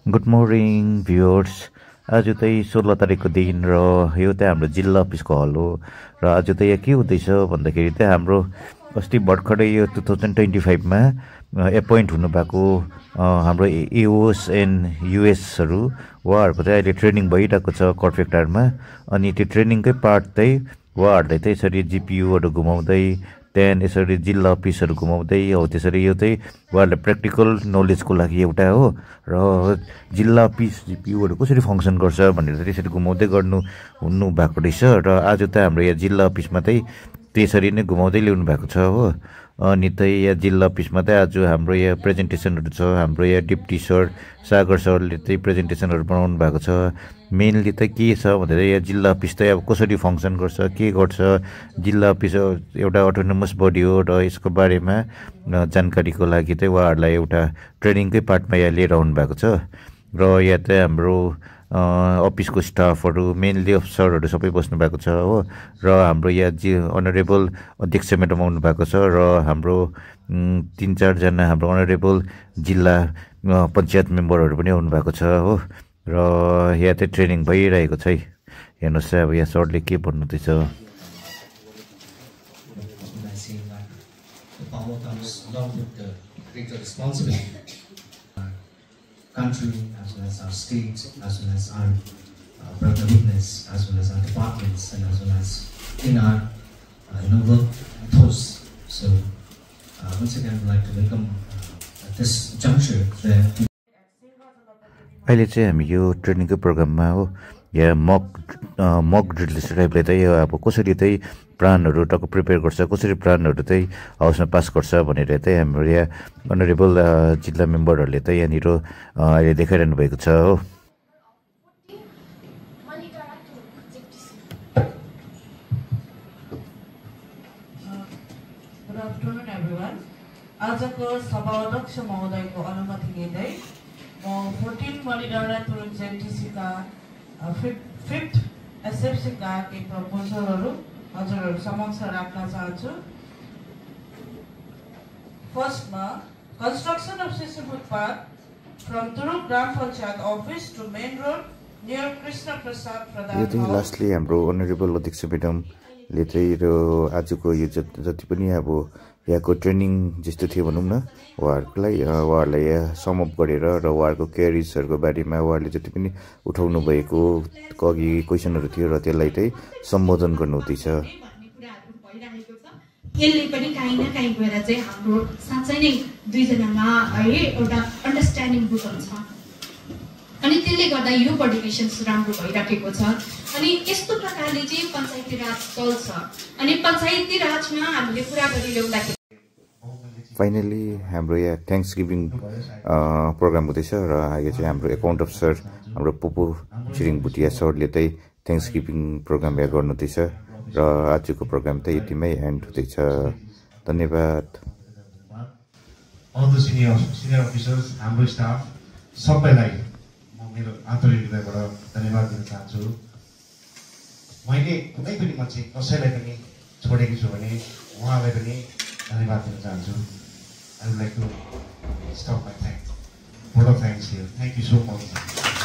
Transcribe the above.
Good morning viewers. आज चाहिँ 16 तारिकको दिन र यो चाहिँ हाम्रो जिल्ला अफिसको हल हो। र आज चाहिँ यहाँ के हुँदैछ भन्दाखेरि चाहिँ हाम्रो अस्ति भर्खरै यो 2025मा एपोइन्ट हुनुभएको हाम्रो एओस एन्ड युएसहरू उहाँहरूको चाहिँ अहिले ट्रेनिङ भइरहेको छ कर्फेक्टारमा। अनि त्यो ट्रेनिङकै पार्ट चाहिँ उहाँहरूले चाहिँ यसरी जिपियुहरू घुमाउँदै त्यहाँदेखि यसरी जिल्ला अफिसहरू घुमाउँदै हो त्यसरी यो चाहिँ उहाँहरूले प्र्याक्टिकल नलेजको लागि एउटा हो। र जिल्ला अफिस जिपियुहरू कसरी फङ्सन गर्छ भनेर त्यसरी घुमाउँदै हुनु भएको रहेछ। र आज त हाम्रो यहाँ जिल्ला अफिसमा चाहिँ त्यसरी नै घुमाउँदै ल्याउनु भएको छ हो। अनि चाहिँ यहाँ जिल्ला अफिसमा चाहिँ आज हाम्रो यहाँ प्रेजेन्टेसनहरू छ। हाम्रो यहाँ डिप्टी सर सागर सरले चाहिँ प्रेजेन्टेसनहरू बनाउनु भएको छ। मेनली चाहिँ के छ भन्दा यहाँ जिल्ला अफिस चाहिँ अब कसरी फङ्सन गर्छ के गर्छ, जिल्ला अफिस एउटा अटोनोमस बडी हो र यसको बारेमा जानकारीको लागि चाहिँ उहाँहरूलाई एउटा ट्रेनिङकै पार्टमा यहाँ लिएर आउनु भएको छ। र यहाँ चाहिँ हाम्रो अफिसको स्टाफहरू मेनली अफिसरहरू सबै बस्नु भएको छ हो। र हाम्रो यहाँ अनरेबल अध्यक्ष म्याडम आउनु भएको छ र हाम्रो 3-4जना हाम्रो अनरेबल जिल्ला पञ्चायत मेम्बरहरू पनि आउनु भएको छ हो। र यहाँ चाहिँ ट्रेनिङ भइरहेको छ है। हेर्नुहोस् अब यहाँ सरले के भन्नुहुँदैछ। Country, as well as our state, as well as our brother witness, as well as our departments, and as well as in our work posts. So once again, I would like to welcome at this juncture there. अहिले चाहिँ हामी यो ट्रेनिङको प्रोग्राममा हो। यहाँ मक drill टाइपले चाहिँ यो अब कसरी चाहिँ प्लानहरू टक्क प्रिपेयर गर्छ, कसरी प्लानहरू चाहिँ हाउसमा पास गर्छ भनेर चाहिँ हाम्रो यहाँ अनरेबल जिल्ला मेम्बरहरूले चाहिँ यहाँनिर अहिले देखाइरहनु भएको छ हो। Good afternoon everyone. आजको सभाध्यक्ष महोदयको अनुमति लिँदै म 14 मणिडाँडा तुरुङ जेएनटिसीका 5th एसएफसीका केही प्रपोजलहरू हजुरहरू समक्ष राख्न चाहन्छु। फर्स्टमा construction of CC footpath from Turuk Gram Panchayat office to main road near Krishna Prasad Pradhan यो चाहिँ लास्टली हाम्रो अनरेबल अध्यक्ष म्याडमले चाहिँ आजको यो जति पनि अब यहाँको ट्रेनिङ जस्तो थियो भनौँ न उहाँहरूलाई यहाँ समअप गरेर र उहाँहरूको क्यारिजहरूको बारेमा उहाँहरूले जति पनि उठाउनु भएको अघि क्वेसनहरू थियो र त्यसलाई चाहिँ सम्बोधन गर्नुहुँदैछ। यसले पनि काहीँ न काहीँ गएर चाहिँ हाम्रो साँच्चै नै दुईजनामा है एउटा अन्डरस्ट्यान्डिङ बुझाउँछ अनि त्यसले गर्दा यो कोअर्डिनेसन राम्रो भइराखेको छ। अनि यस्तो प्रकारले चाहिँ पञ्चायती राज चल्छ अनि पञ्चायती राजमा हामीले कुरा गरिल्याउँदाखेरि फाइनली हाम्रो यहाँ थ्याङ्क्स गिभिङ प्रोग्राम हुँदैछ र अहिले चाहिँ हाम्रो एकाउन्ट अफिसर हाम्रो पोपो छिरिङ भुटिया सरले चाहिँ थ्याङ्क्स गिभिङ प्रोग्राम यहाँ गर्नुहुँदैछ र आजको प्रोग्राम चाहिँ यतिमै एन्ड हुँदैछ। धन्यवाद। अल द सिनियर अफिसर्स, हाम्रो स्टाफ सबैलाई म मेरो आन्तरिक हृदयबाट धन्यवाद दिन चाहन्छु। मैले कुनै पनि मान्छे कसैलाई पनि छोडेको छु भने उहाँलाई पनि धन्यवाद दिन चाहन्छु। I would like to stop my vote of thanks here. Thank you so much.